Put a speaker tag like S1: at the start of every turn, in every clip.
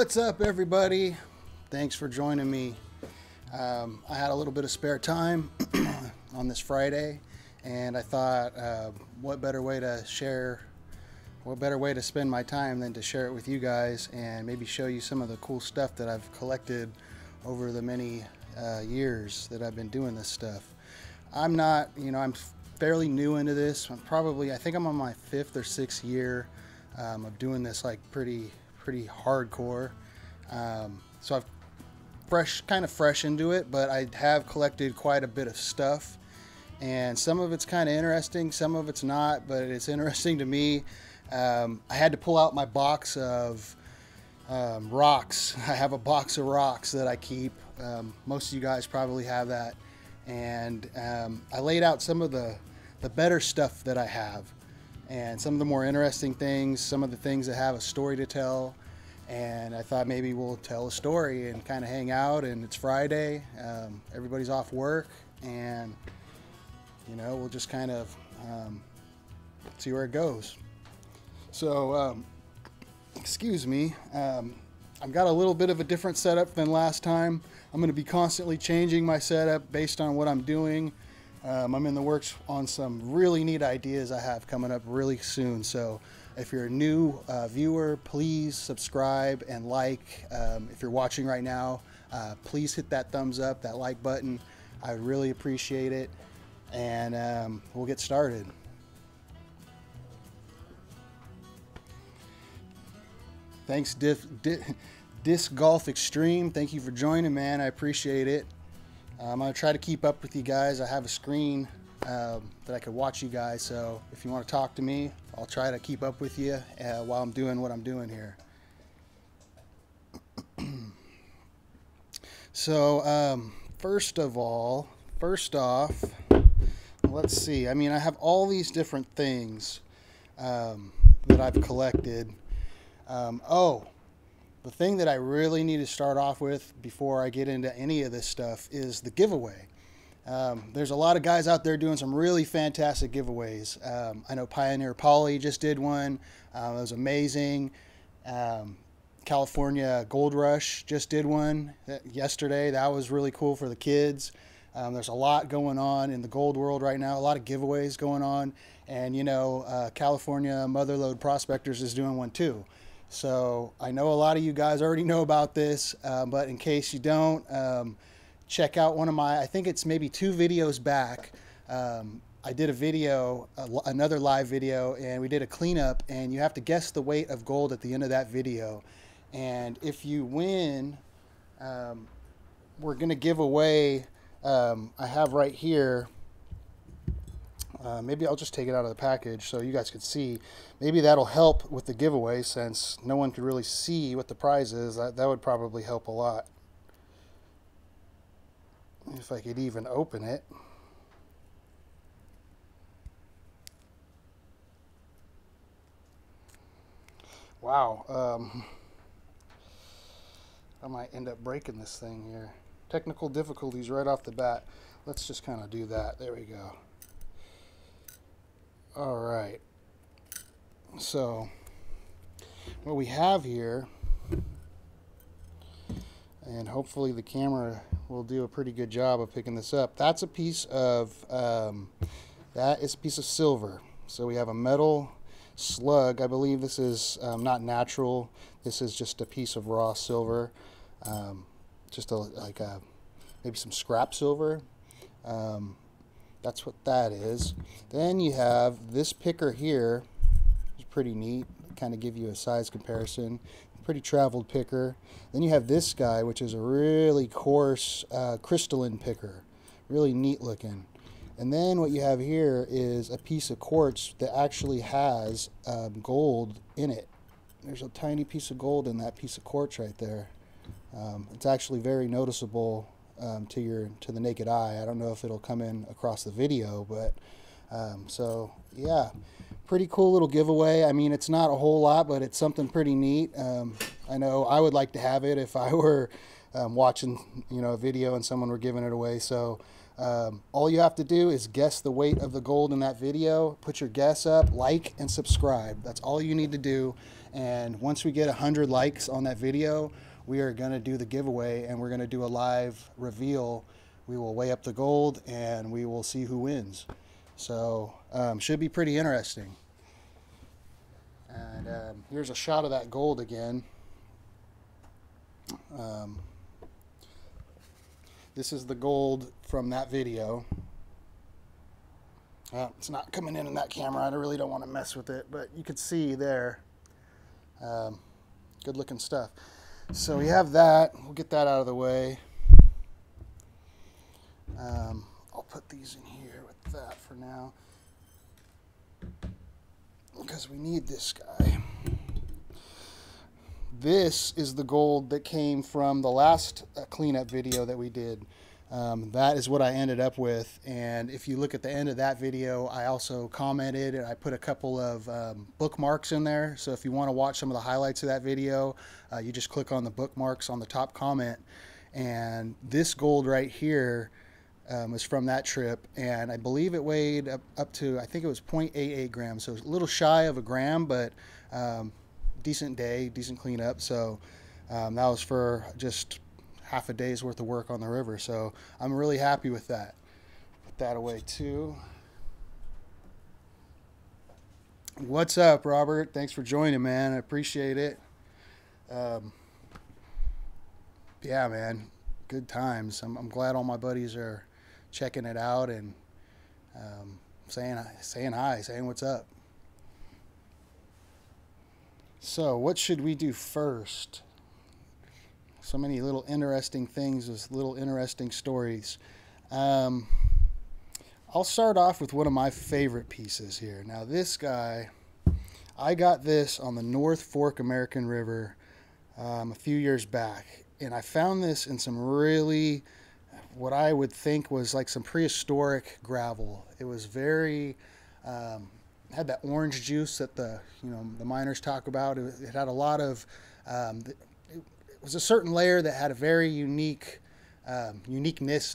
S1: What's up, everybody? Thanks for joining me. I had a little bit of spare time on this Friday, and I thought, what better way to spend my time than to share it with you guys and maybe show you some of the cool stuff that I've collected over the many years that I've been doing this stuff. I'm not, I'm fairly new into this. I think I'm on my 5th or 6th year of doing this, like pretty hardcore. So I've kind of fresh into it, but I have collected quite a bit of stuff, and some of it's kind of interesting, some of it's not, but it's interesting to me. I had to pull out my box of rocks. I have a box of rocks that I keep. Most of you guys probably have that, and I laid out some of the better stuff that I have, and some of the more interesting things, some of the things that have a story to tell. And I thought maybe we'll tell a story and kind of hang out, and it's Friday, everybody's off work, and we'll just kind of see where it goes. So excuse me, I've got a little bit of a different setup than last time. I'm going to be constantly changing my setup based on what I'm doing. I'm in the works on some really neat ideas I have coming up really soon. So if you're a new viewer, please subscribe and like. If you're watching right now, please hit that thumbs up, that like button. I really appreciate it. And we'll get started. Thanks, Disc Golf Extreme. Thank you for joining, man. I appreciate it. I'm going to try to keep up with you guys. I have a screen that I could watch you guys, so if you want to talk to me, I'll try to keep up with you while I'm doing what I'm doing here. So first off, let's see. I mean, I have all these different things that I've collected. The thing that I really need to start off with before I get into any of this stuff is the giveaway. There's a lot of guys out there doing some really fantastic giveaways. I know Pioneer Poly just did one. It was amazing. California Gold Rush just did one yesterday. That was really cool for the kids. There's a lot going on in the gold world right now, a lot of giveaways going on. And California Mother Lode Prospectors is doing one too. So I know a lot of you guys already know about this, but in case you don't, check out one of my, I think it's maybe 2 videos back. I did a video, another live video, and we did a cleanup, and you have to guess the weight of gold at the end of that video. And if you win, we're going to give away, I have right here, maybe I'll just take it out of the package so you guys could see. Maybe that'll help with the giveaway, since no one could really see what the prize is. That would probably help a lot. If I could even open it. Wow. I might end up breaking this thing here. Technical difficulties right off the bat. Let's just kind of do that. There we go. All right. So what we have here, and hopefully the camera will do a pretty good job of picking this up. That's a piece of silver. So we have a metal slug. I believe this is not natural. This is just a piece of raw silver, just maybe some scrap silver. That's what that is. Then you have this picker here. It's pretty neat. Kind of give you a size comparison. Pretty traveled picker. Then you have this guy, which is a really coarse crystalline picker. Really neat looking. And then what you have here is a piece of quartz that actually has gold in it. There's a tiny piece of gold in that piece of quartz right there. It's actually very noticeable to the naked eye. I don't know if it'll come in across the video, but so yeah, pretty cool little giveaway. I mean, it's not a whole lot, but it's something pretty neat. I know I would like to have it if I were watching a video and someone were giving it away. So all you have to do is guess the weight of the gold in that video, put your guess up, like and subscribe. That's all you need to do, And once we get 100 likes on that video, we are going to do the giveaway, and we're going to do a live reveal. We will weigh up the gold and we will see who wins. So should be pretty interesting. And here's a shot of that gold again. This is the gold from that video. It's not coming in that camera. I really don't want to mess with it, but you could see there. Good looking stuff. So we have that. We'll get that out of the way. I'll put these in here with that for now, because we need this guy. This is the gold that came from the last cleanup video that we did. That is what I ended up with, and if you look at the end of that video, I also commented and I put a couple of bookmarks in there. So if you want to watch some of the highlights of that video, you just click on the bookmarks on the top comment. And this gold right here was from that trip, and I believe it weighed up to, I think it was 0.88 grams, so it was a little shy of a gram, but decent day, decent cleanup. So that was for just half a day's worth of work on the river, so I'm really happy with that. Put that away too. What's up, Robert? Thanks for joining, man. I appreciate it. Yeah, man, good times. I'm glad all my buddies are checking it out and saying hi, saying what's up. So what should we do first? So many little interesting things with little interesting stories. I'll start off with one of my favorite pieces here. Now this guy, I got this on the North Fork American River a few years back, and I found this in some really, what I would think was like some prehistoric gravel. It was very, had that orange juice that the miners talk about. It had a lot of, it was a certain layer that had a very uniqueness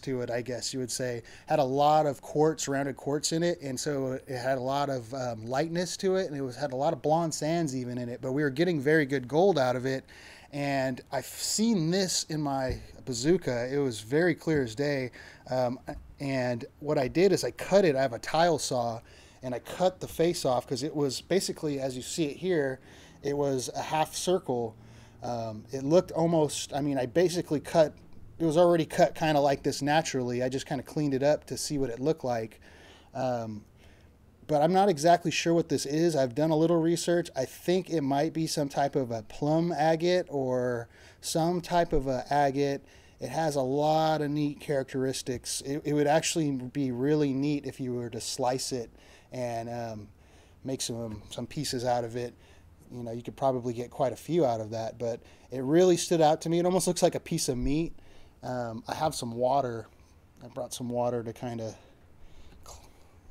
S1: to it, I guess you would say. Had a lot of quartz, rounded quartz in it, and so it had a lot of lightness to it, and it had a lot of blonde sands even in it, but we were getting very good gold out of it. And I've seen this in my bazooka. It was very clear as day. And what I did is I cut it. I have a tile saw, and I cut the face off, because it was basically, as you see it here, it was a half circle. It looked almost, I mean, I basically cut, it was already cut kind of like this naturally. I just kind of cleaned it up to see what it looked like. But I'm not exactly sure what this is. I've done a little research. I think it might be some type of a plum agate or some type of a agate. It has a lot of neat characteristics. It would actually be really neat if you were to slice it and make some pieces out of it. You know, you could probably get quite a few out of that, but it really stood out to me. It almost looks like a piece of meat. I have some water. I brought some water to kind of,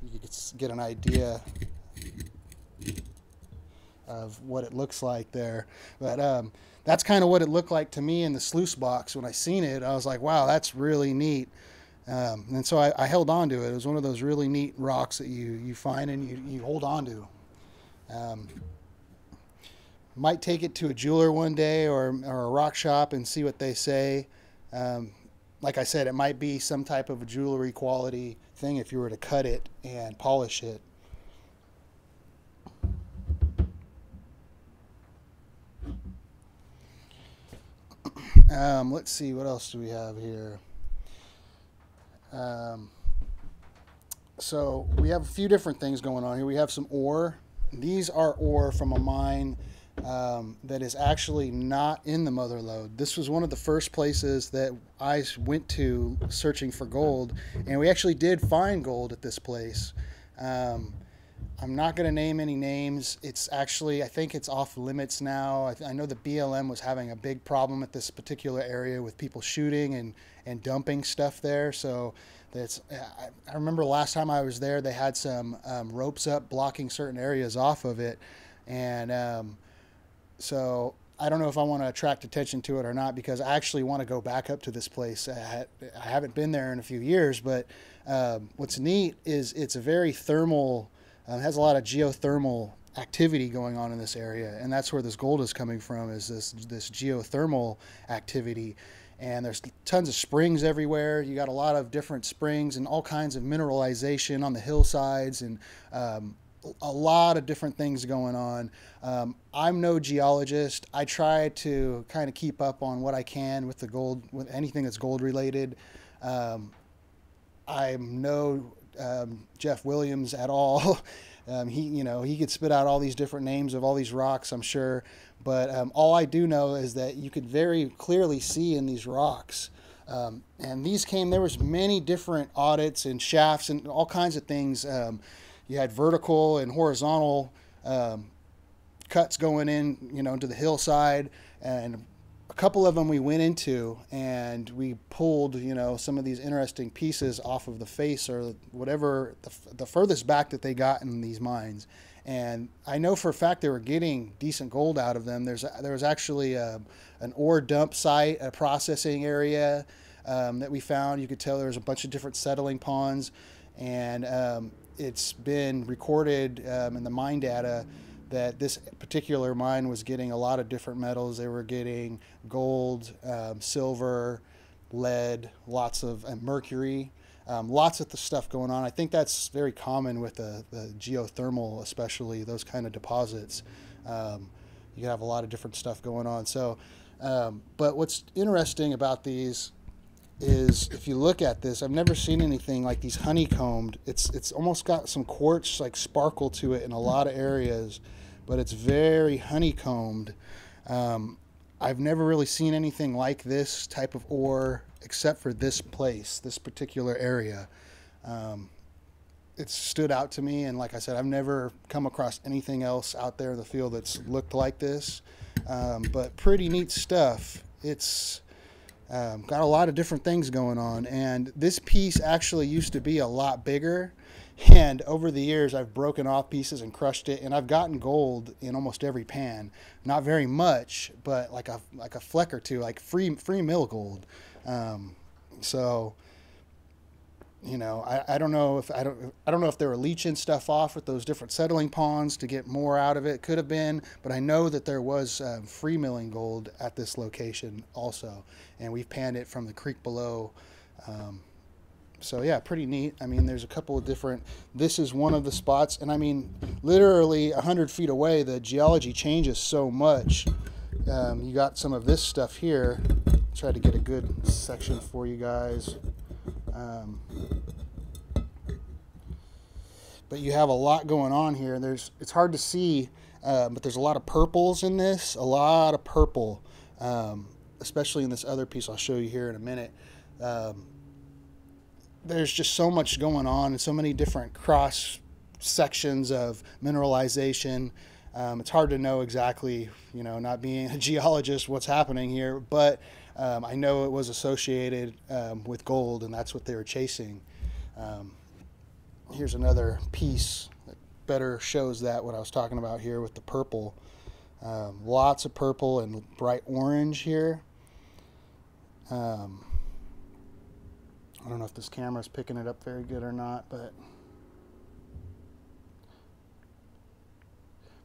S1: you could get an idea of what it looks like there. But that's kind of what it looked like to me in the sluice box. When I seen it, I was like, wow, that's really neat. And so I held on to it. It was one of those really neat rocks that you find and you hold on to. Might take it to a jeweler one day or a rock shop and see what they say. Like I said, it might be some type of a jewelry quality thing if you were to cut it and polish it. Let's see, what else do we have here? So we have a few different things going on here. We have some ore. These are ore from a mine that is actually not in the Mother Lode. This was one of the first places that I went to searching for gold, and we actually did find gold at this place. I'm not going to name any names. It's actually, I think it's off limits now. I know the BLM was having a big problem at this particular area with people shooting and dumping stuff there. So that's, I remember last time I was there, they had some ropes up blocking certain areas off of it. And so I don't know if I want to attract attention to it or not, because I actually want to go back up to this place. I haven't been there in a few years, but what's neat is it's a very thermal, it has a lot of geothermal activity going on in this area, and that's where this gold is coming from, is this geothermal activity. And there's tons of springs everywhere. You got a lot of different springs and all kinds of mineralization on the hillsides, and a lot of different things going on. I'm no geologist. I try to kind of keep up on what I can with the gold, with anything that's gold related. I'm no Jeff Williams at all. He could spit out all these different names of all these rocks, I'm sure. But all I do know is that you could very clearly see in these rocks. And there was many different audits and shafts and all kinds of things. You had vertical and horizontal cuts going in, into the hillside, and a couple of them we went into, and we pulled, some of these interesting pieces off of the face or whatever, the furthest back that they got in these mines. And I know for a fact they were getting decent gold out of them. There was actually an ore dump site, a processing area that we found. You could tell there was a bunch of different settling ponds, and it's been recorded in the mine data that this particular mine was getting a lot of different metals. They were getting gold, silver, lead, lots of mercury, lots of the stuff going on. I think that's very common with the geothermal, especially those kind of deposits. You have a lot of different stuff going on. So, but what's interesting about these is, if you look at this, I've never seen anything like these honeycombed. It's almost got some quartz like sparkle to it in a lot of areas, but it's very honeycombed. I've never really seen anything like this type of ore except for this place, this particular area. It stood out to me, and like I said, I've never come across anything else out there in the field that's looked like this. But pretty neat stuff. It's got a lot of different things going on, and this piece actually used to be a lot bigger, and over the years I've broken off pieces and crushed it, and I've gotten gold in almost every pan. Not very much, but like a fleck or two, like free mill gold. So I don't know if they were leaching stuff off with those different settling ponds to get more out of it. Could have been, but I know that there was free milling gold at this location also, and we've panned it from the creek below. So yeah, pretty neat. I mean, there's a couple of different, this is one of the spots, and I mean, literally 100 feet away, the geology changes so much. You got some of this stuff here. Try to get a good section for you guys. But you have a lot going on here. It's hard to see, but there's a lot of purples in this, a lot of purple, especially in this other piece I'll show you here in a minute. There's just so much going on, and so many different cross sections of mineralization. It's hard to know exactly, not being a geologist, what's happening here, but I know it was associated with gold, and that's what they were chasing. Here's another piece that better shows that, what I was talking about here with the purple. Lots of purple and bright orange here. I don't know if this camera's picking it up very good or not, but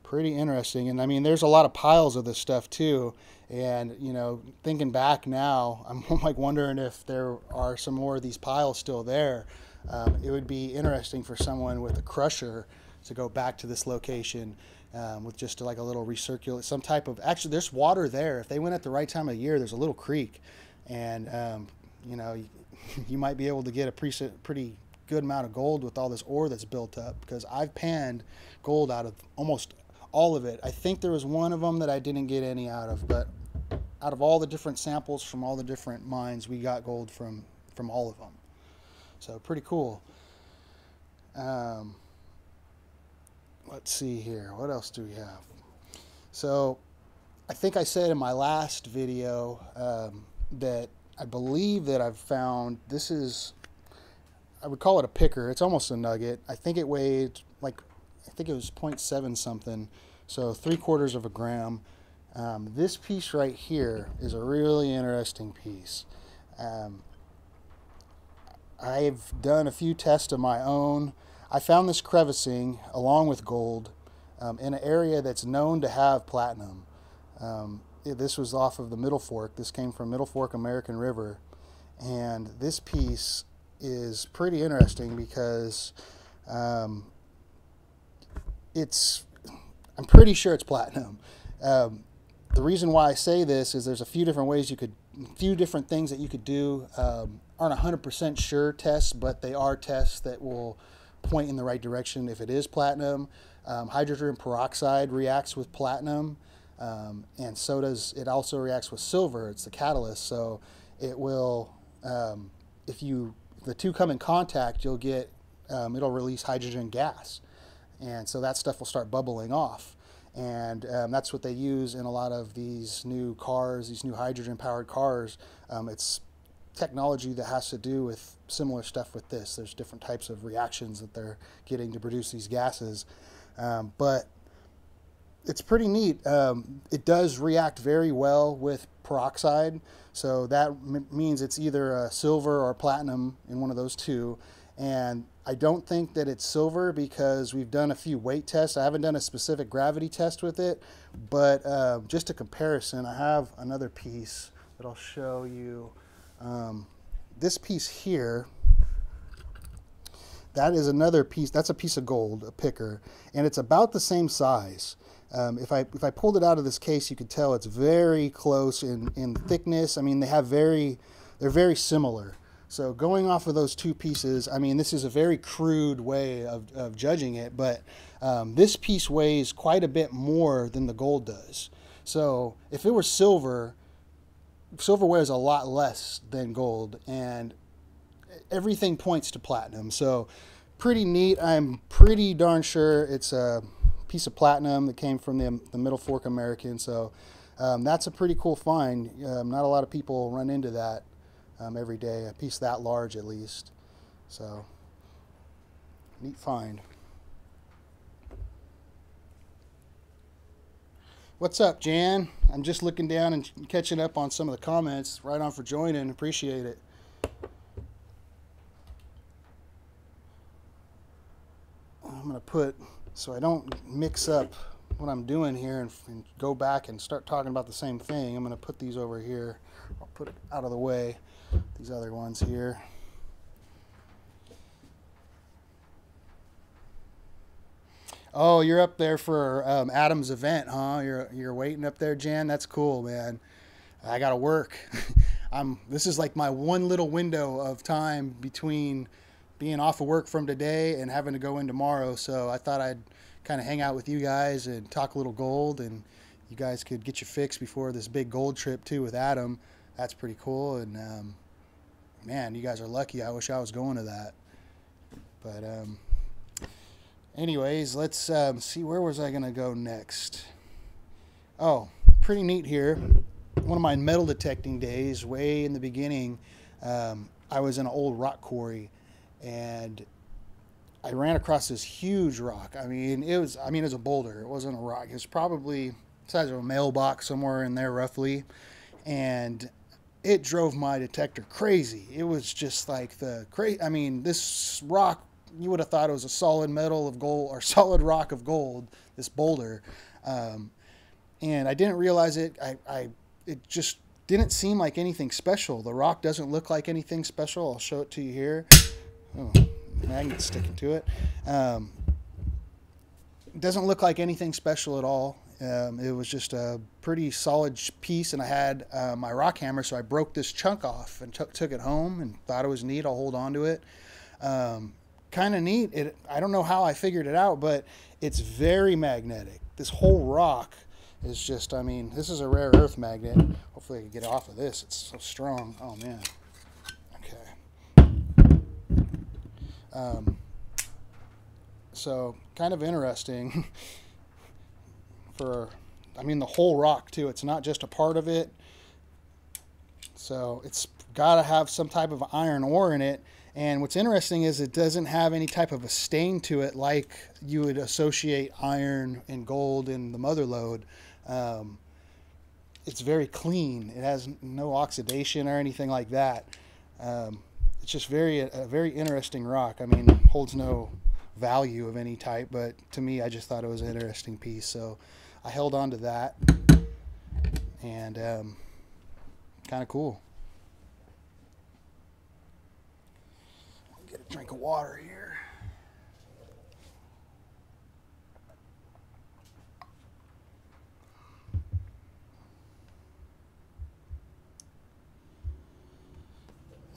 S1: pretty interesting. And I mean, there's a lot of piles of this stuff too. And, thinking back now, I'm like wondering if there are some more of these piles still there. It would be interesting for someone with a crusher to go back to this location with just like a little recirculate, some type of, actually there's water there. If they went at the right time of year, there's a little creek, and you might be able to get a pretty good amount of gold with all this ore that's built up, because I've panned gold out of almost all of it. I think there was one of them that I didn't get any out of, but out of all the different samples from all the different mines, we got gold from all of them. So pretty cool. Let's see here. What else do we have? So I think I said in my last video that I believe that I've found, this is, I would call it a picker. It's almost a nugget. I think it weighed I think it was 0.7 something, so 3/4 of a gram. This piece right here is a really interesting piece. I've done a few tests of my own. I found this crevicing along with gold in an area that's known to have platinum. This was off of the Middle Fork. This came from Middle Fork American River. And this piece is pretty interesting because I'm pretty sure it's platinum. The reason why I say this is there's a few different ways few different things that you could do. Aren't 100% sure tests, but they are tests that will point in the right direction if it is platinum. Hydrogen peroxide reacts with platinum, and so does, it also reacts with silver. It's the catalyst, so it will, if the two come in contact, you'll get, it'll release hydrogen gas, and so that stuff will start bubbling off. And that's what they use in a lot of these new cars, these new hydrogen-powered cars. It's technology that has to do with similar stuff with this. There's different types of reactions that they're getting to produce these gases. But it's pretty neat. It does react very well with peroxide. So that means it's either a silver or platinum in one of those two. And I don't think that it's silver because we've done a few weight tests. I haven't done a specific gravity test with it, but just a comparison, I have another piece that I'll show you. This piece here, that is another piece, that's a piece of gold, a picker, and it's about the same size. If I pulled it out of this case, you could tell it's very close in thickness. I mean, they're very similar. So going off of those two pieces, I mean, this is a very crude way of judging it, but this piece weighs quite a bit more than the gold does. So if it were silver, silver weighs a lot less than gold, and everything points to platinum. So pretty neat. I'm pretty darn sure it's a piece of platinum that came from the Middle Fork American. So that's a pretty cool find. Not a lot of people run into that every day, a piece that large at least. So neat find. What's up, Jan? I'm just looking down and catching up on some of the comments. Right on for joining. Appreciate it. I'm going to put, so I don't mix up what I'm doing here and go back and start talking about the same thing, I'm going to put these over here. I'll put it out of the way. These other ones here. Oh, you're up there for Adam's event, huh? You're waiting up there, Jan? That's cool, man. I gotta work. This is like my one little window of time between being off of work from today and having to go in tomorrow. So I thought I'd kind of hang out with you guys and talk a little gold, and you guys could get your fix before this big gold trip too with Adam. That's pretty cool. And man, you guys are lucky. I wish I was going to that. But anyways, let's see, where was I going to go next? Oh, pretty neat here. One of my metal detecting days, way in the beginning, I was in an old rock quarry, and I ran across this huge rock. I mean, it was a boulder. It wasn't a rock. It was probably the size of a mailbox, somewhere in there roughly. And it drove my detector crazy. It was just like this rock, you would have thought it was a solid metal of gold or solid rock of gold, this boulder. And I didn't realize it. It just didn't seem like anything special. The rock doesn't look like anything special. I'll show it to you here. Oh, magnet sticking to it. It doesn't look like anything special at all. It was just a pretty solid piece, and I had my rock hammer, so I broke this chunk off and took it home and thought it was neat. I'll hold on to it. Kind of neat. I don't know how I figured it out, but it's very magnetic. This whole rock is just, I mean, this is a rare earth magnet. Hopefully I can get off of this. It's so strong. Oh, man. Okay. So kind of interesting I mean, the whole rock too. It's not just a part of it. So it's got to have some type of iron ore in it. And what's interesting is it doesn't have any type of a stain to it like you would associate iron and gold in the mother lode. It's very clean. It has no oxidation or anything like that. It's just a very interesting rock. I mean, holds no value of any type, but to me, I just thought it was an interesting piece, so I held on to that, and kind of cool. Get a drink of water here.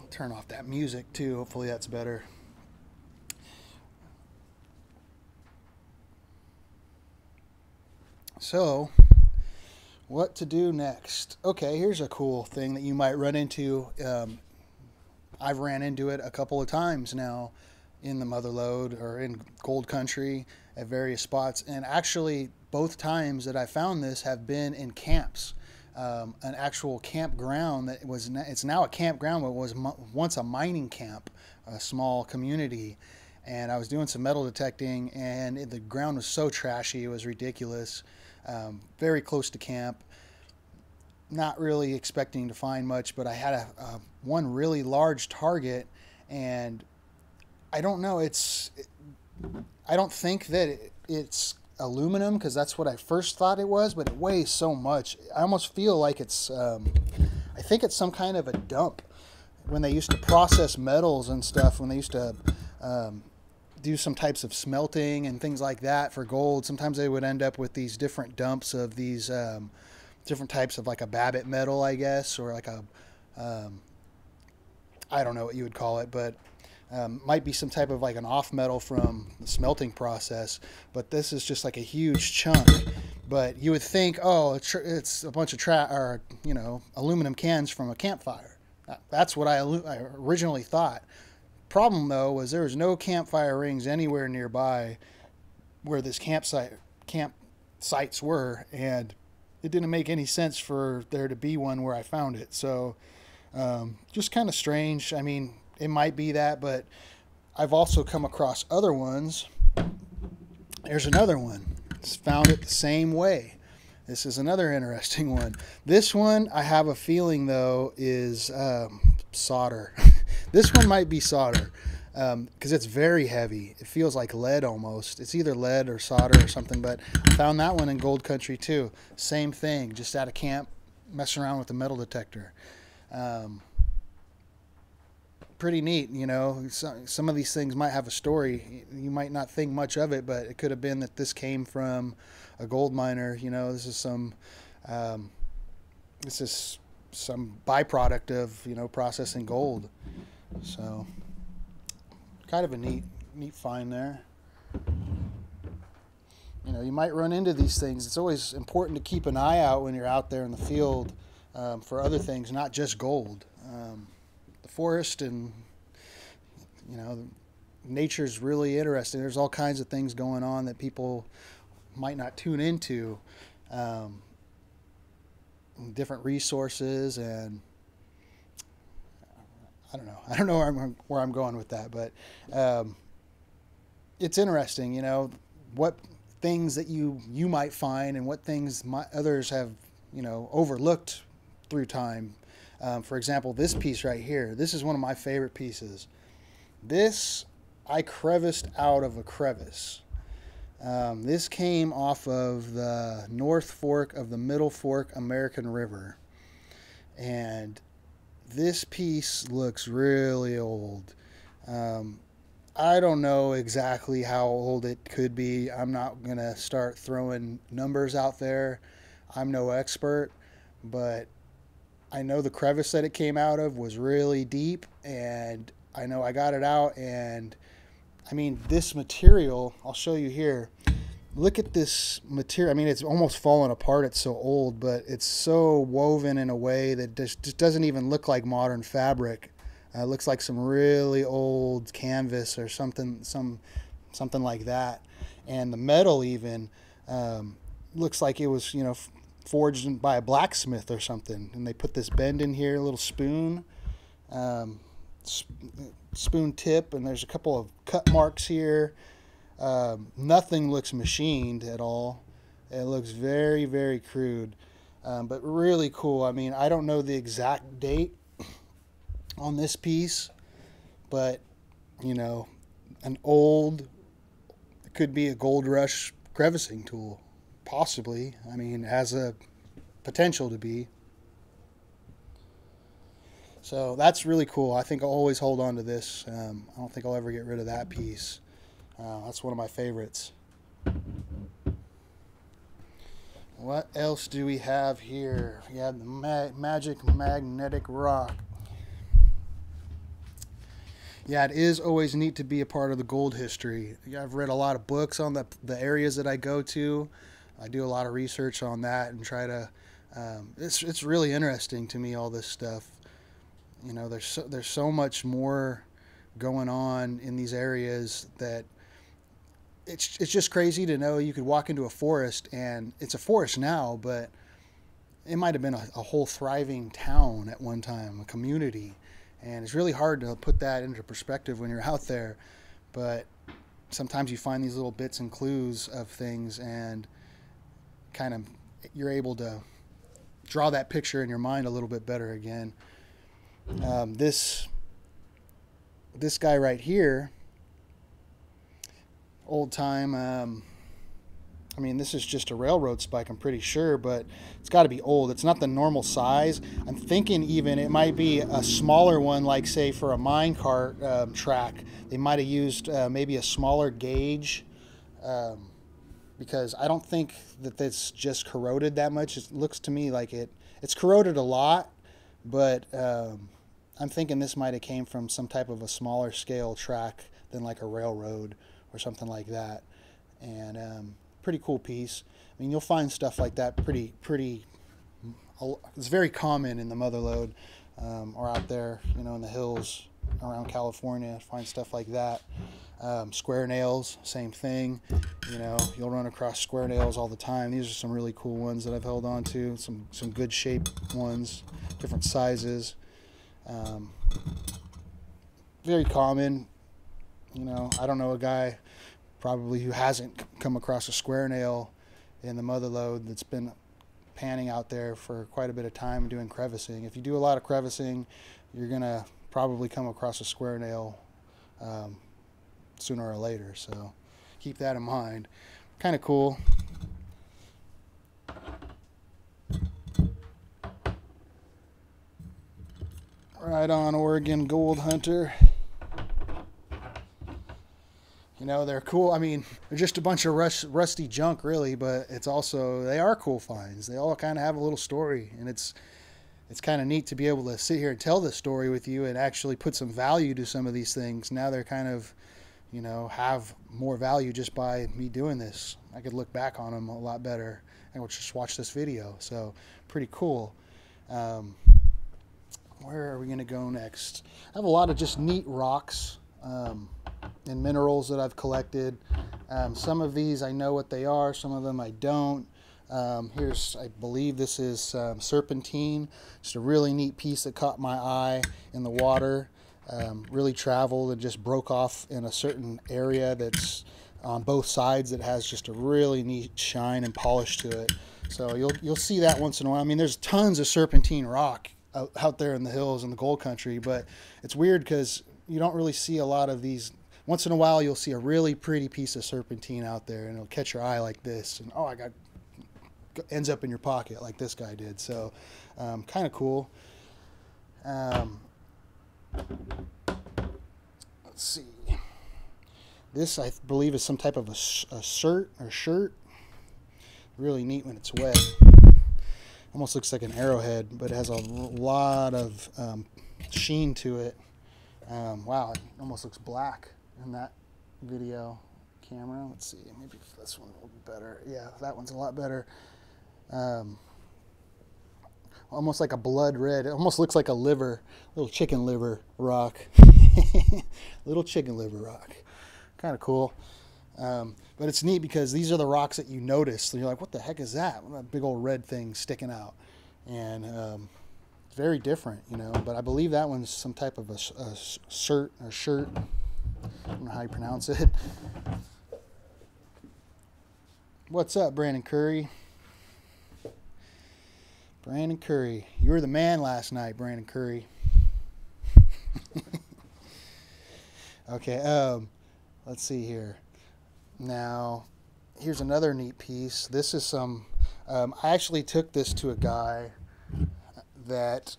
S1: I'll turn off that music too. Hopefully that's better. So, what to do next? Okay, here's a cool thing that you might run into. I've ran into it a couple of times now in the Mother Lode or in Gold Country at various spots. And actually, both times that I found this have been in camps. An actual campground that was, it's now a campground, but it was once a mining camp, a small community. And I was doing some metal detecting, and the ground was so trashy, it was ridiculous. Very close to camp. Not really expecting to find much, but I had one really large target, and I don't know, I don't think that it's aluminum, because that's what I first thought it was, but it weighs so much. I almost feel like it's, I think it's some kind of a dump. When they used to process metals and stuff, when they used to do some types of smelting and things like that for gold, sometimes they would end up with these different dumps of these different types of, like a Babbitt metal, I guess, or like a, I don't know what you would call it, but might be some type of like an off metal from the smelting process. But this is just like a huge chunk. But you would think, oh, it's a bunch of aluminum cans from a campfire. That's what I originally thought. Problem though was there was no campfire rings anywhere nearby where this campsites were, and it didn't make any sense for there to be one where I found it. So just kind of strange. I mean, it might be that, but I've also come across other ones. There's another one. It's found it the same way. This is another interesting one. This one, I have a feeling though, is solder. This one might be solder because it's very heavy. It feels like lead almost. It's either lead or solder or something, but I found that one in Gold Country too. Same thing, just out of camp, messing around with the metal detector. Pretty neat, you know. Some of these things might have a story. You might not think much of it, but it could have been that this came from a gold miner. You know, this is some byproduct of, you know, processing gold. So kind of a neat find there. You know, you might run into these things. It's always important to keep an eye out when you're out there in the field for other things, not just gold. The forest and, you know, nature's really interesting. There's all kinds of things going on that people might not tune into. Different resources, and I don't know where I'm going with that, but it's interesting, you know, what things that you might find and what things others have, you know, overlooked through time. For example, this piece right here, this is one of my favorite pieces. This I creviced out of a crevice. This came off of the North Fork of the Middle Fork American River. And this piece looks really old. I don't know exactly how old it could be. I'm not going to start throwing numbers out there. I'm no expert, but I know the crevice that it came out of was really deep, and I know I got it out, and I mean, this material, I'll show you here. Look at this material. I mean, it's almost fallen apart. It's so old, but it's so woven in a way that just doesn't even look like modern fabric. It looks like some really old canvas or something like that. And the metal even looks like it was, you know, forged by a blacksmith or something. And they put this bend in here, a little spoon, spoon tip, and there's a couple of cut marks here. Nothing looks machined at all. It looks very, very crude, but really cool. I mean, I don't know the exact date on this piece, but, you know, an old Could be a gold rush crevicing tool, possibly. I mean, has a potential to be. So that's really cool. I think I'll always hold on to this. I don't think I'll ever get rid of that piece. That's one of my favorites. What else do we have here? We have the magic magnetic rock. Yeah, it is always neat to be a part of the gold history. I've read a lot of books on the areas that I go to. I do a lot of research on that and try to. It's really interesting to me, all this stuff. You know, there's so much more going on in these areas that it's just crazy to know you could walk into a forest, and it's a forest now, but it might have been a whole thriving town at one time, a community. And it's really hard to put that into perspective when you're out there. But sometimes you find these little bits and clues of things, and kind of you're able to draw that picture in your mind a little bit better again. This guy right here, old time, I mean, this is just a railroad spike, I'm pretty sure, but it's got to be old. It's not the normal size. I'm thinking even it might be a smaller one, like, say, for a minecart track. They might have used maybe a smaller gauge, because I don't think that that's just corroded that much. It looks to me like it's corroded a lot, but I'm thinking this might have came from some type of a smaller scale track than like a railroad or something like that. And pretty cool piece. I mean, you'll find stuff like that pretty. It's very common in the Mother Lode, or out there, you know, in the hills around California. Find stuff like that. Square nails, same thing. You know, you'll run across square nails all the time. These are some really cool ones that I've held on to. Some good shaped ones, different sizes. Very common. You know, I don't know a guy probably who hasn't come across a square nail in the Mother Lode that's been panning out there for quite a bit of time doing crevicing. If you do a lot of crevicing, you're gonna probably come across a square nail sooner or later, so keep that in mind. Kind of cool. Right on, Oregon Gold Hunter. You know, they're cool. I mean, they're just a bunch of rusty junk, really, but it's also, they are cool finds. They all kind of have a little story, and it's kind of neat to be able to sit here and tell this story with you and actually put some value to some of these things. Now they're kind of, you know, have more value just by me doing this. I could look back on them a lot better and just watch this video. So pretty cool. Where are we going to go next? I have a lot of just neat rocks and minerals that I've collected. Some of these I know what they are, some of them I don't. I believe this is serpentine. Just a really neat piece that caught my eye in the water. Really traveled and just broke off in a certain area that's on both sides that has just a really neat shine and polish to it. So you'll see that once in a while. I mean, there's tons of serpentine rock out there in the hills in the gold country, but it's weird because you don't really see a lot of these. Once in a while you'll see a really pretty piece of serpentine out there, and it'll catch your eye like this, and oh, ends up in your pocket like this guy did. So kind of cool. Let's see, this I believe is some type of a shirt. Really neat when it's wet. Almost looks like an arrowhead, but it has a lot of sheen to it. Wow, it almost looks black in that video camera. Let's see, maybe this one will be better. Yeah, that one's a lot better. Almost like a blood red. It almost looks like a liver, little chicken liver rock. Little chicken liver rock. Kind of cool. But it's neat because these are the rocks that you notice. So you're like, what the heck is that? That big old red thing sticking out. And it's very different, you know. But I believe that one's some type of a shirt. I don't know how you pronounce it. What's up, Brandon Curry? Brandon Curry. You were the man last night, Brandon Curry. Okay, let's see here. Now, here's another neat piece. This is some, I actually took this to a guy that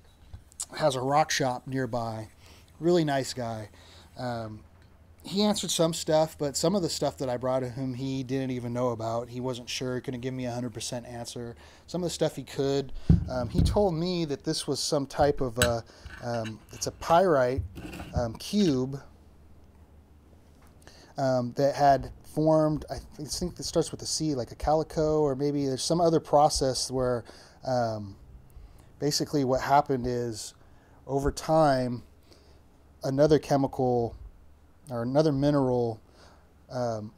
S1: has a rock shop nearby. Really nice guy. He answered some stuff, but some of the stuff that I brought to him he didn't even know about. He wasn't sure, he couldn't give me a 100% answer. Some of the stuff he could. He told me that this was some type of a, it's a pyrite cube that had formed, I think it starts with a C, like a calico, or maybe there's some other process where basically what happened is over time another chemical or another mineral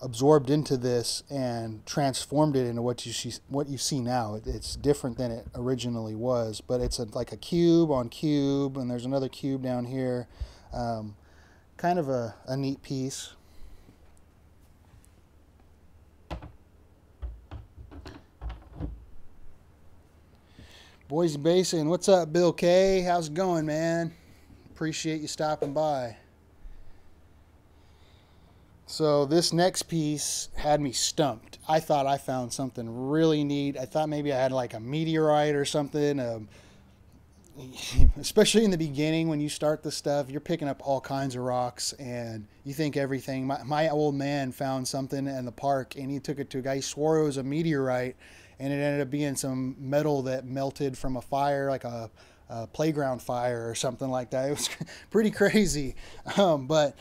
S1: absorbed into this and transformed it into what you see now. It's different than it originally was, but it's like a cube on cube, and there's another cube down here. Kind of a neat piece. Boise Basin, what's up, Bill K? How's it going, man? Appreciate you stopping by. So this next piece had me stumped. I thought I found something really neat. I thought maybe I had like a meteorite or something. Especially in the beginning when you start the stuff, you're picking up all kinds of rocks and you think everything. My old man found something in the park and he took it to a guy. He swore it was a meteorite, and it ended up being some metal that melted from a fire, like a playground fire or something like that. It was pretty crazy. But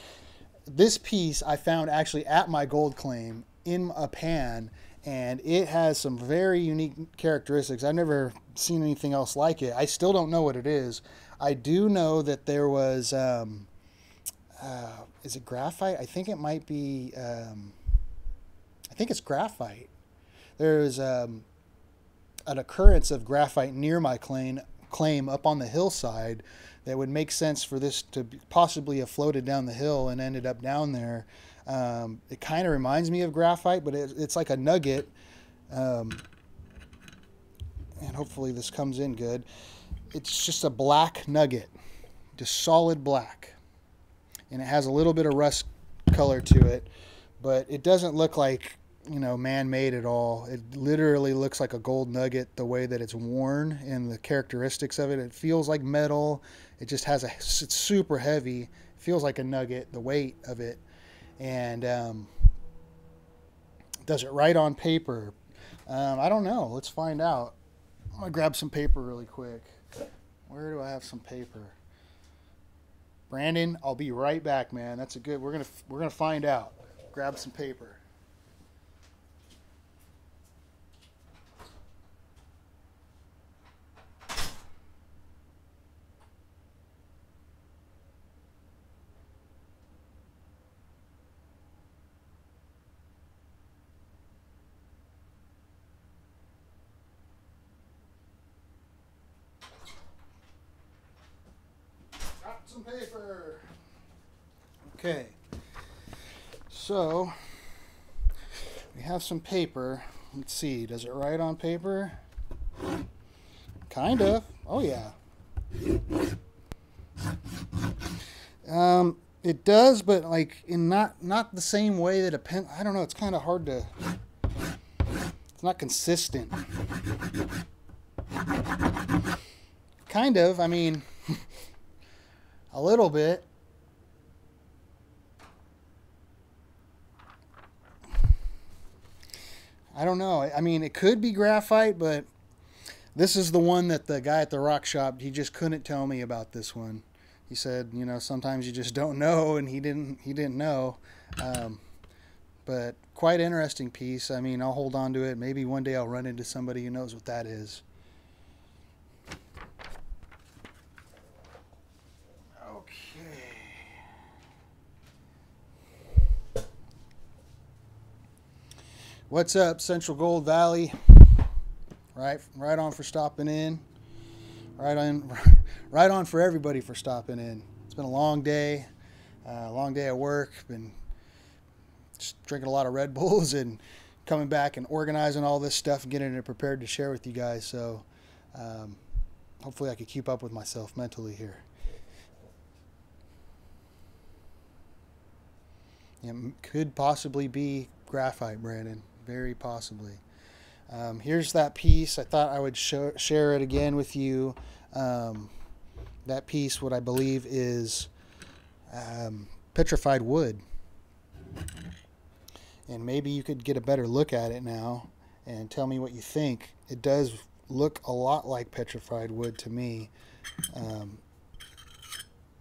S1: this piece I found actually at my gold claim in a pan, and it has some very unique characteristics. I've never seen anything else like it. I still don't know what it is. I do know that there was, is it graphite? I think it might be, I think it's graphite. There's an occurrence of graphite near my claim up on the hillside that would make sense for this to possibly have floated down the hill and ended up down there. It kind of reminds me of graphite, but it's like a nugget. And hopefully this comes in good. It's just a black nugget, just solid black. And it has a little bit of rust color to it, but it doesn't look like, you know, man-made at all. It literally looks like a gold nugget the way that it's worn and the characteristics of it. It feels like metal. It just has it's super heavy. It feels like a nugget, the weight of it. And does it right on paper? I don't know. Let's find out. I'm gonna grab some paper really quick. Where do I have some paper? Brandon, I'll be right back, man. That's a good. We're gonna find out. Grab some paper. Some paper. Okay, so we have some paper. Let's see, does it write on paper? Kind of. Oh yeah. It does, but like in not the same way that a pen. I don't know. It's kind of hard to. It's not consistent. Kind of. I mean. A little bit. I don't know. I mean, it could be graphite, but this is the one that the guy at the rock shop, he just couldn't tell me about this one. He said, you know, sometimes you just don't know, and he didn't know. But quite interesting piece. I mean, I'll hold on to it. Maybe one day I'll run into somebody who knows what that is. What's up, Central Gold Valley? Right on for stopping in. Right on for everybody for stopping in. It's been a long day at work. Been just drinking a lot of Red Bulls and coming back and organizing all this stuff and getting it prepared to share with you guys. So hopefully I could keep up with myself mentally here. It could possibly be graphite, Brandon. Very possibly. Here's that piece. I thought I would share it again with you. That piece, what I believe is petrified wood. And maybe you could get a better look at it now and tell me what you think. It does look a lot like petrified wood to me.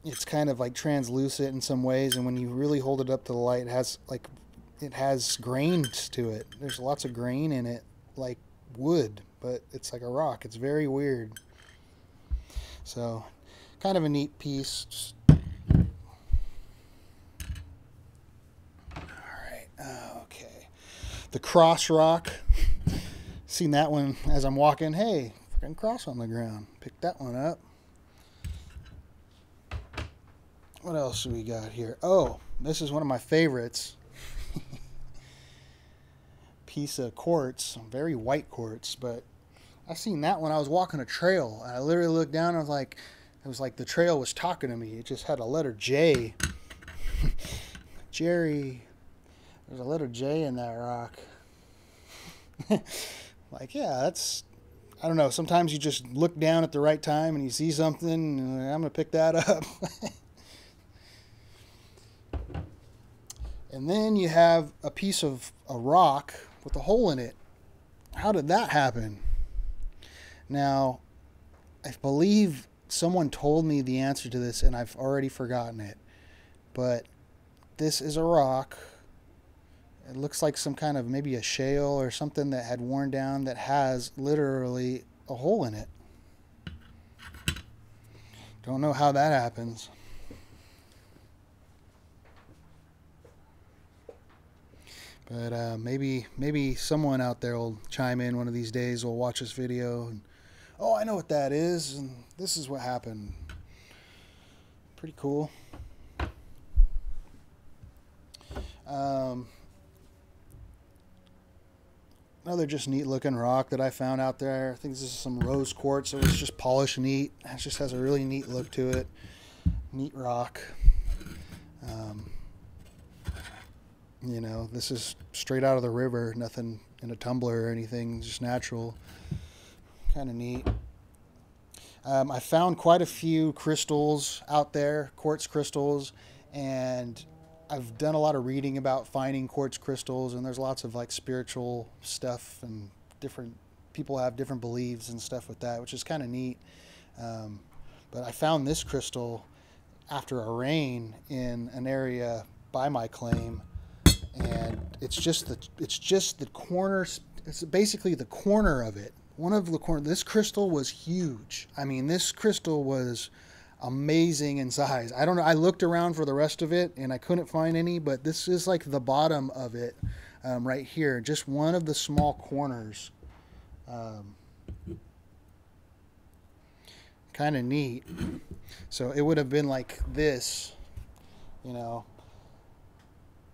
S1: It's kind of like translucent in some ways, and when you really hold it up to the light, it has grains to it. There's lots of grain in it, like wood, but it's like a rock. It's very weird. So, kind of a neat piece. Just... Alright, okay. The cross rock. Seen that one as I'm walking. Hey, fucking cross on the ground. Pick that one up. What else do we got here? Oh, this is one of my favorites. Piece of quartz, very white quartz, but I seen that when I was walking a trail. And I literally looked down and I was like, it was like the trail was talking to me. It just had a letter J. Jerry, there's a letter J in that rock. Like, yeah, that's, I don't know. Sometimes you just look down at the right time and you see something, and I'm going to pick that up. And then you have a piece of a rock with a hole in it. How did that happen? Now, I believe someone told me the answer to this and I've already forgotten it. But this is a rock. It looks like some kind of maybe a shale or something that had worn down that has literally a hole in it. Don't know how that happens. But maybe someone out there will chime in one of these days. Will watch this video and, oh, I know what that is, and this is what happened. Pretty cool. Another just neat looking rock that I found out there. I think this is some rose quartz. It was just polished neat. It just has a really neat look to it. Neat rock. You know, this is straight out of the river. Nothing in a tumbler or anything. Just natural. Kind of neat. I found quite a few crystals out there, quartz crystals, and I've done a lot of reading about finding quartz crystals, and there's lots of like spiritual stuff, and different people have different beliefs and stuff with that, which is kind of neat. But I found this crystal after a rain in an area by my claim, and it's just the corner. It's basically the corner of it. One of the corner. This crystal was huge. I mean, this crystal was amazing in size. I don't know. I looked around for the rest of it and I couldn't find any, but this is like the bottom of it, right here. Just one of the small corners. Kind of neat. So it would have been like this, you know,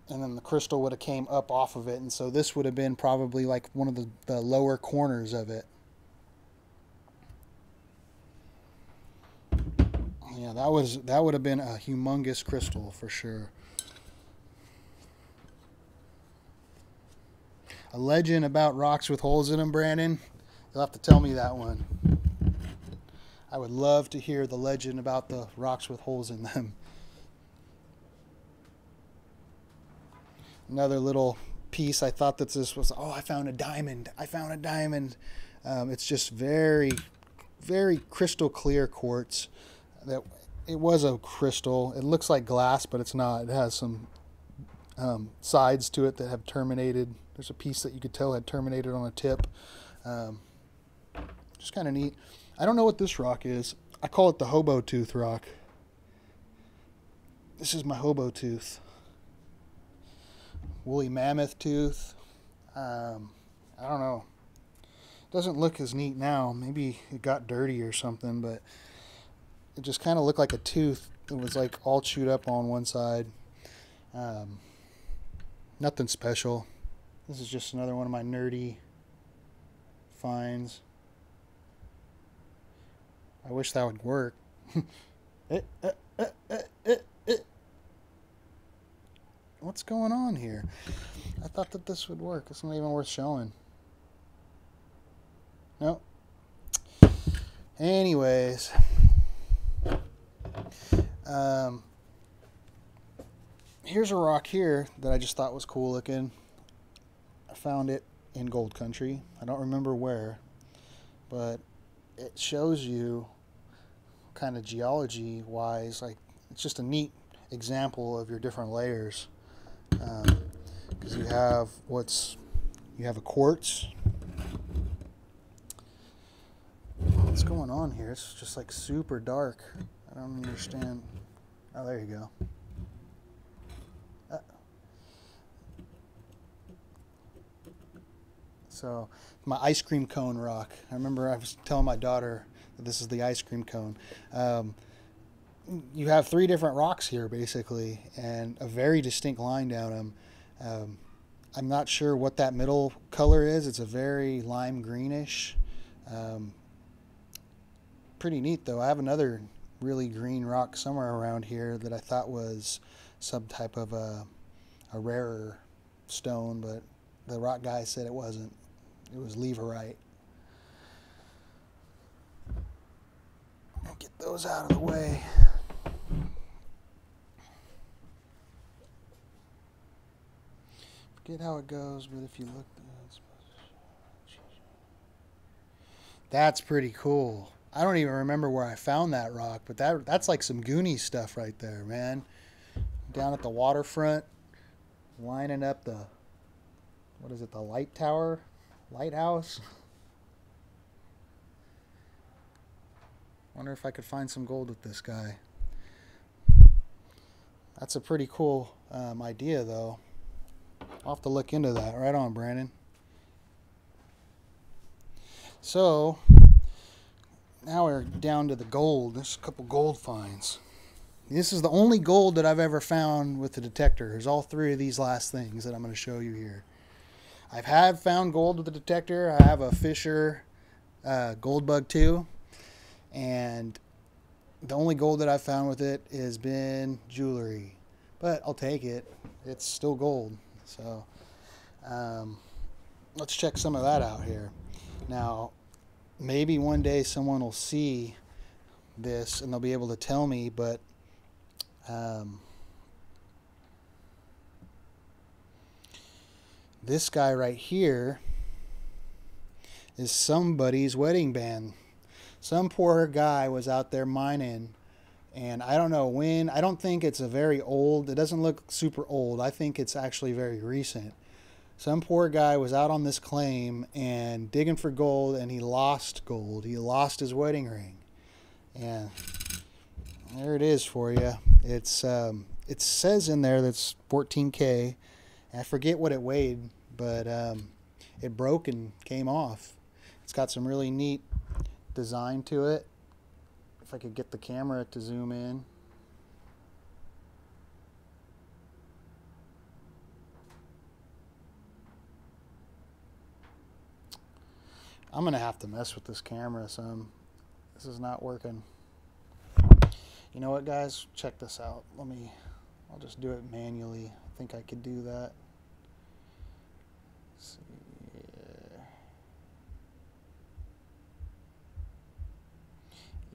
S1: and then the crystal would have came up off of it, and so this would have been probably like one of the lower corners of it. Yeah, that would have been a humongous crystal for sure. A legend about rocks with holes in them, Brandon? You'll have to tell me that one. I would love to hear the legend about the rocks with holes in them. Another little piece. I thought that this was, oh, I found a diamond. I found a diamond. It's just very, very crystal clear quartz. That it was a crystal. It looks like glass, but it's not. It has some sides to it that have terminated. There's a piece that you could tell had terminated on a tip. Just kind of neat. I don't know what this rock is. I call it the hobo tooth rock. This is my hobo tooth. Woolly mammoth tooth. I don't know. Doesn't look as neat now. Maybe it got dirty or something, but it just kind of looked like a tooth. It was like all chewed up on one side. Nothing special. This is just another one of my nerdy finds. I wish that would work. What's going on here? I thought that this would work. It's not even worth showing. Nope. Anyways. Here's a rock here that I just thought was cool looking. I found it in gold country. I don't remember where, but it shows you kind of geology wise, like it's just a neat example of your different layers. Because you have a quartz. What's going on here? It's just like super dark. I don't understand. Oh, there you go. So my ice cream cone rock. I remember I was telling my daughter that this is the ice cream cone. You have 3 different rocks here basically, and a very distinct line down them. I'm not sure what that middle color is. It's a very lime greenish. Pretty neat though. I have another really green rock somewhere around here that I thought was some type of a rarer stone, but the rock guy said it wasn't. It was leverite. I'll get those out of the way. Forget how it goes, but if you look, that's pretty cool. I don't even remember where I found that rock, but that's like some Goonies stuff right there, man. Down at the waterfront, lining up the, what is it, the light tower? Lighthouse? Wonder if I could find some gold with this guy. That's a pretty cool idea, though. I'll have to look into that. Right on, Brandon. So, now we're down to the gold. There's a couple gold finds. This is the only gold that I've ever found with the detector. There's all 3 of these last things that I'm going to show you here. I've found gold with the detector. I have a Fisher gold bug too, and the only gold that I've found with it has been jewelry, but I'll take it. It's still gold. So let's check some of that out here. Now, maybe one day someone will see this and they'll be able to tell me, but this guy right here is somebody's wedding band. Some poor guy was out there mining, and I don't know when. I don't think it's a very old. It doesn't look super old. I think it's actually very recent. Some poor guy was out on this claim and digging for gold, and he lost gold. He lost his wedding ring. And there it is for you. It's it says in there that's 14K. I forget what it weighed, but it broke and came off. It's got some really neat design to it. If I could get the camera to zoom in. I'm gonna have to mess with this camera some. This is not working. You know what, guys? Check this out. I'll just do it manually. I think I could do that. Let's see.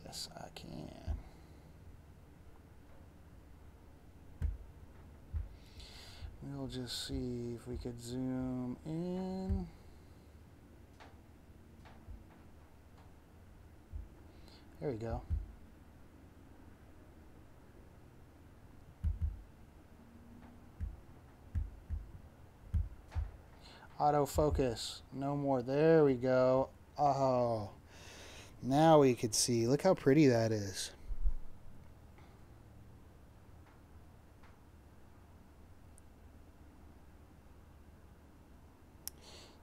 S1: Yes, I can. We'll just see if we could zoom in. There we go. Autofocus. No more. There we go. Oh. Now we could see. Look how pretty that is.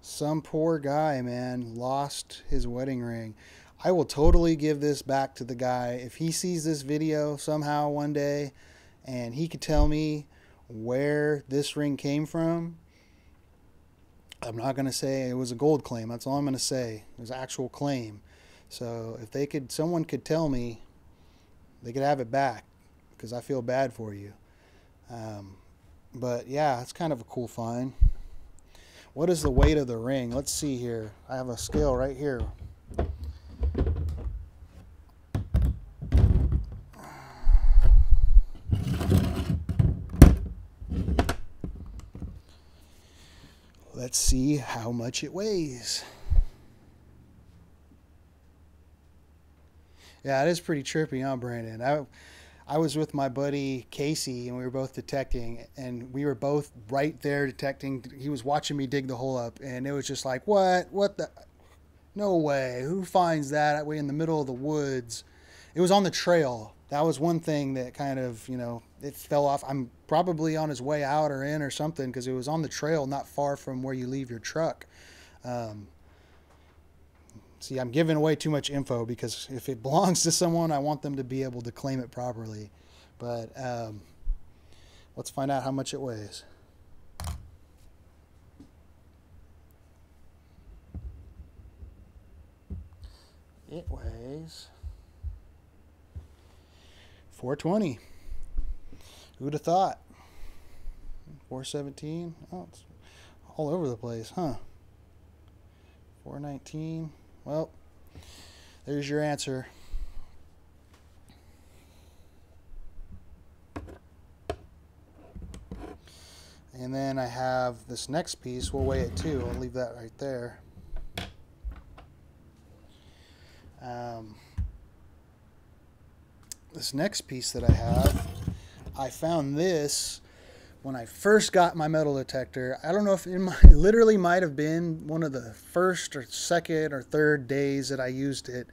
S1: Some poor guy, man, lost his wedding ring. I will totally give this back to the guy. If he sees this video somehow one day and he could tell me where this ring came from, I'm not going to say it was a gold claim. That's all I'm going to say. It was an actual claim. So if someone could tell me, they could have it back, because I feel bad for you. But yeah, it's kind of a cool find. What is the weight of the ring? Let's see here. I have a scale right here. Let's see how much it weighs. Yeah, it is pretty trippy, huh, Brandon? I was with my buddy Casey, and we were both detecting, and we were both right there detecting. He was watching me dig the hole up, and it was just like, what the, no way, who finds that way in the middle of the woods? It was on the trail. That was one thing that kind of, you know, it fell off. I'm probably on his way out or in or something, because it was on the trail not far from where you leave your truck. See, I'm giving away too much info, because if it belongs to someone, I want them to be able to claim it properly. But let's find out how much it weighs. It weighs 420. Who'd have thought? 417. Oh, it's all over the place, huh? 419. Well, there's your answer. And then I have this next piece. We'll weigh it too. I'll leave that right there. This next piece that I have, I found this when I first got my metal detector. I don't know if it literally might have been one of the first or second or third days that I used it.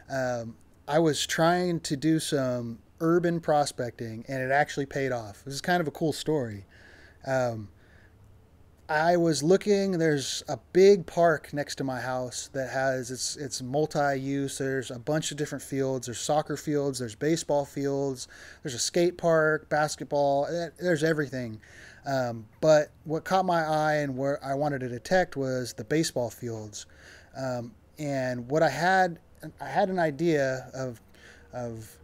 S1: I was trying to do some urban prospecting, and it actually paid off. This is kind of a cool story. I was looking, there's a big park next to my house that has, it's multi-use. There's a bunch of different fields. There's soccer fields, there's baseball fields, there's a skate park, basketball, there's everything. But what caught my eye and where I wanted to detect was the baseball fields. And what I had an idea of,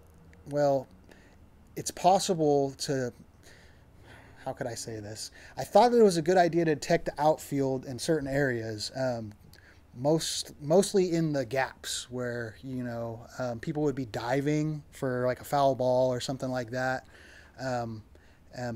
S1: well, it's possible to, how could I say this? I thought that it was a good idea to detect the outfield in certain areas, mostly in the gaps where, you know, people would be diving for like a foul ball or something like that.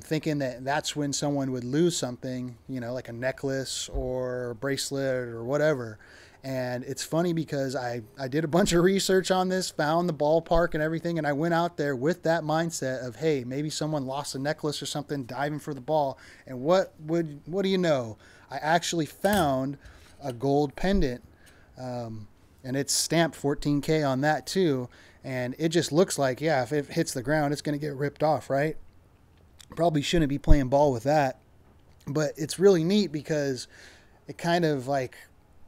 S1: Thinking that that's when someone would lose something, you know, like a necklace or a bracelet or whatever. And it's funny because I did a bunch of research on this, found the ballpark and everything, and I went out there with that mindset of, hey, maybe someone lost a necklace or something diving for the ball. And what do you know? I actually found a gold pendant, and it's stamped 14K on that too. And it just looks like, yeah, if it hits the ground, it's going to get ripped off, right? Probably shouldn't be playing ball with that. But it's really neat because it kind of like,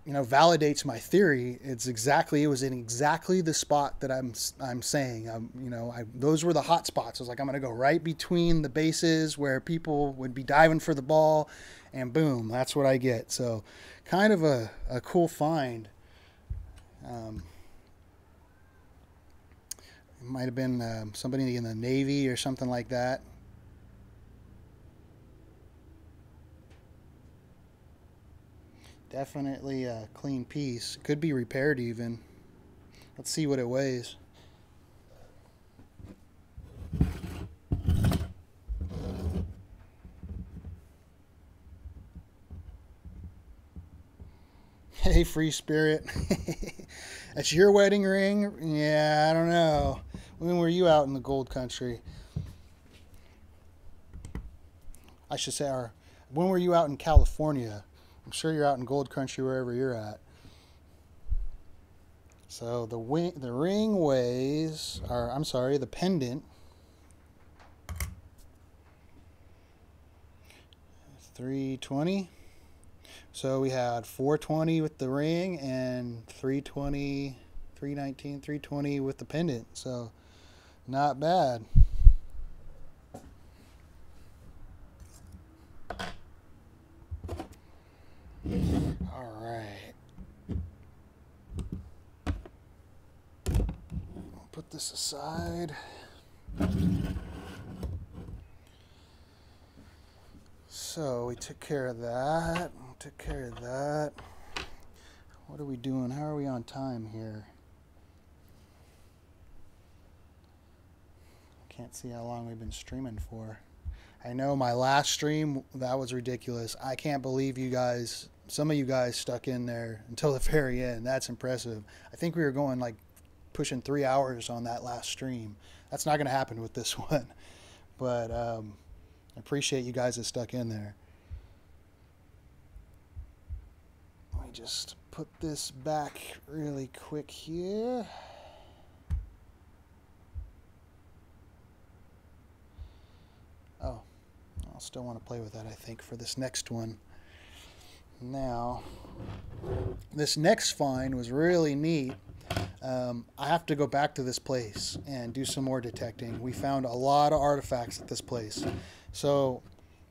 S1: you know, validates my theory. It was in exactly the spot that I'm saying. You know, those were the hot spots. I was like, I'm going to go right between the bases where people would be diving for the ball, and boom, that's what I get. So kind of a cool find. It might have been somebody in the Navy or something like that. Definitely a clean piece. Could be repaired even. Let's see what it weighs. Hey, free spirit. That's your wedding ring? Yeah, I don't know. When were you out in the gold country? I should say, when were you out in California? I'm sure you're out in gold country wherever you're at. So the ring weighs, or I'm sorry, the pendant, 320. So we had 420 with the ring and 320, 319, 320 with the pendant. So not bad. All right. I'll put this aside. So we took care of that. took care of that. What are we doing? How are we on time here? Can't see how long we've been streaming for. I know my last stream, that was ridiculous. I can't believe you guys, some of you guys stuck in there until the very end. That's impressive. I think we were going like pushing 3 hours on that last stream. That's not going to happen with this one. But I appreciate you guys that stuck in there. Let me just put this back really quick here. Oh, I'll still want to play with that, I think, for this next one. Now, this next find was really neat. I have to go back to this place and do some more detecting. We found a lot of artifacts at this place. So,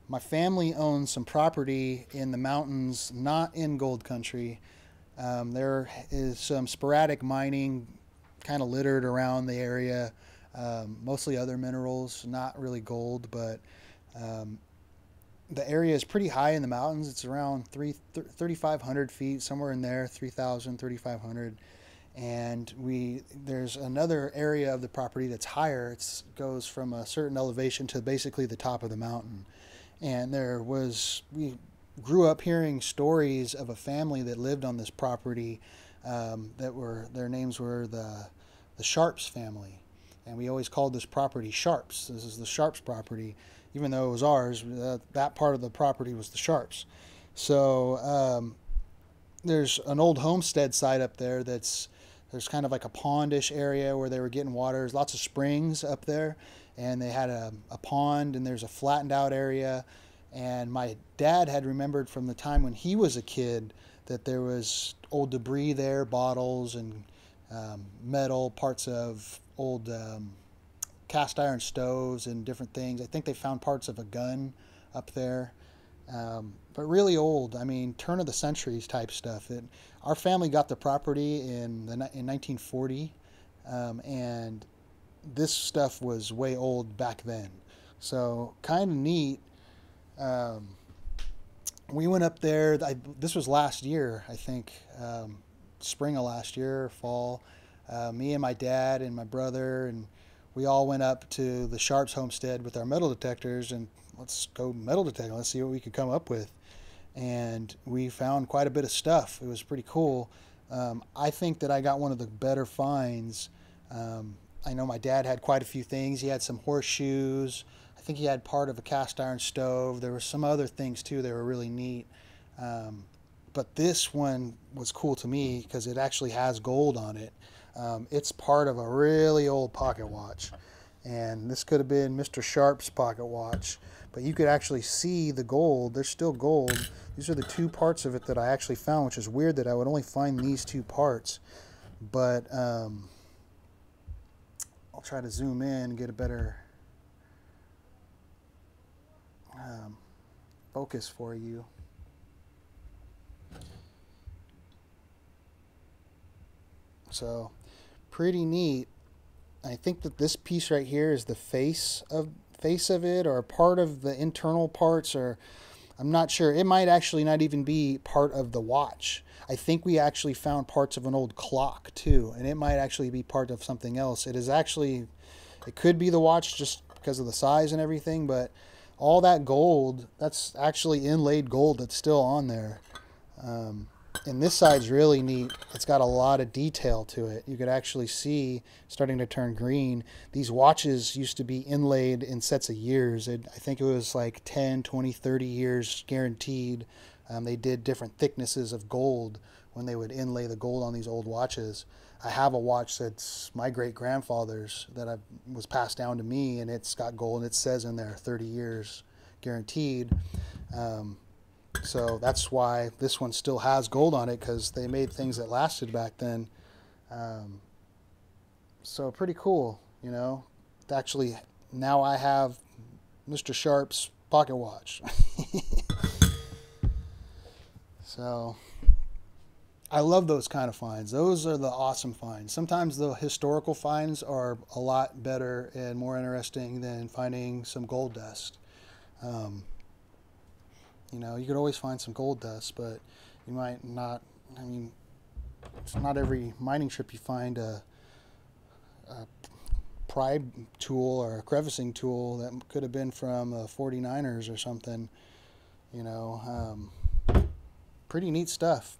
S1: my family owns some property in the mountains, not in gold country. There is some sporadic mining kind of littered around the area. Mostly other minerals, not really gold, but the area is pretty high in the mountains. It's around 3,500 feet, somewhere in there, 3,000, 3,500. And there's another area of the property that's higher. It goes from a certain elevation to basically the top of the mountain. And we grew up hearing stories of a family that lived on this property their names were the Sharps family. And we always called this property Sharps. This is the Sharps property. Even though it was ours, that part of the property was the Sharps. So there's an old homestead site up there there's kind of like a pondish area where they were getting water. There's lots of springs up there. And they had a pond, and there's a flattened out area. And my dad had remembered from the time when he was a kid that there was old debris there, bottles and metal, parts of old cast iron stoves and different things. I think they found parts of a gun up there, but really old. I mean, turn of the centuries type stuff. Our family got the property in 1940, and this stuff was way old back then. So kind of neat. We went up there. This was last year, I think, spring of last year, fall. Me and my dad and my brother, and we all went up to the Sharps homestead with our metal detectors, and let's go metal detecting. Let's see what we could come up with. And we found quite a bit of stuff. It was pretty cool. I think that I got one of the better finds. I know my dad had quite a few things. He had some horseshoes. I think he had part of a cast iron stove. There were some other things too that were really neat. But this one was cool to me because it actually has gold on it. It's part of a really old pocket watch. And this could have been Mr. Sharp's pocket watch. But you could actually see the gold. There's still gold. These are the two parts of it that I actually found, which is weird that I would only find these two parts. But I'll try to zoom in and get a better focus for you. So pretty neat. I think that this piece right here is the face of it, or a part of the internal parts, or I'm not sure. It might actually not even be part of the watch. I think we actually found parts of an old clock too, and it might actually be part of something else. It could be the watch just because of the size and everything, but all that gold, that's actually inlaid gold that's still on there. And this side's really neat. It's got a lot of detail to it. You could actually see, starting to turn green, these watches used to be inlaid in sets of years. I think it was like 10, 20, 30 years guaranteed. They did different thicknesses of gold when they would inlay the gold on these old watches. I have a watch that's my great-grandfather's that was passed down to me, and it's got gold, and it says in there 30 years guaranteed. So that's why this one still has gold on it, because they made things that lasted back then. So pretty cool, you know. Actually, now I have Mr. Sharp's pocket watch. So I love those kind of finds. Those are the awesome finds. Sometimes the historical finds are a lot better and more interesting than finding some gold dust. You know, you could always find some gold dust, but you might not. I mean, it's not every mining trip you find a pry tool or a crevicing tool that could have been from 49ers or something. You know, pretty neat stuff.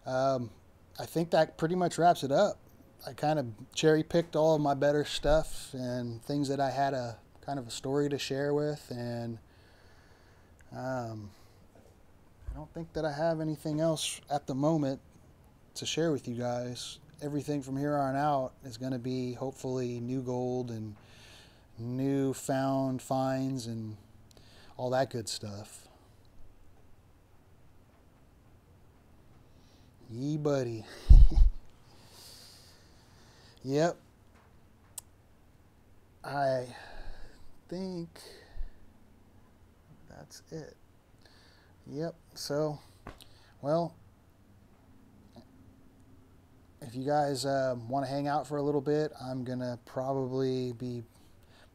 S1: I think that pretty much wraps it up. I kind of cherry picked all of my better stuff and things that I had a kind of a story to share with, and I don't think that I have anything else at the moment to share with you guys. Everything from here on out is going to be hopefully new gold and new found finds and all that good stuff. Yee buddy. Yep. I think that's it. Yep. So, well, if you guys want to hang out for a little bit, I'm going to probably be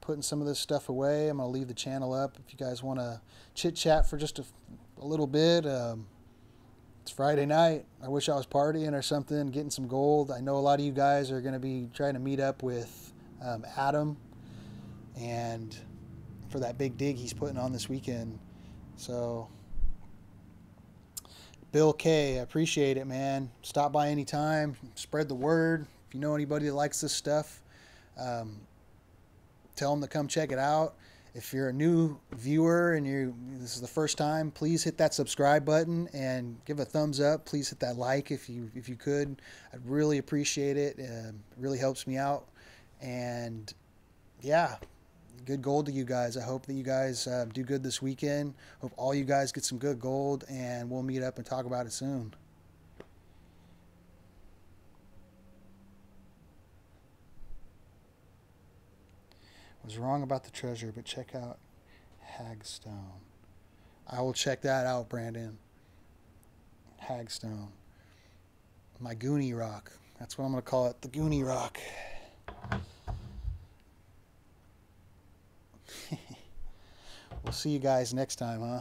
S1: putting some of this stuff away. I'm going to leave the channel up if you guys want to chit chat for just a little bit. It's Friday night. I wish I was partying or something, getting some gold. I know a lot of you guys are going to be trying to meet up with Adam and for that big dig he's putting on this weekend. So, Bill K, I appreciate it, man. Stop by anytime. Spread the word. If you know anybody that likes this stuff, tell them to come check it out. If you're a new viewer and this is the first time, please hit that subscribe button and give a thumbs up. Please hit that like if you could. I'd really appreciate it. It really helps me out. And yeah, good gold to you guys. I hope that you guys do good this weekend. Hope all you guys get some good gold, and we'll meet up and talk about it soon. Was wrong about the treasure, but check out Hagstone. I will check that out, Brandon. Hagstone. My Goonie Rock. That's what I'm going to call it, the Goonie Rock. We'll see you guys next time, huh?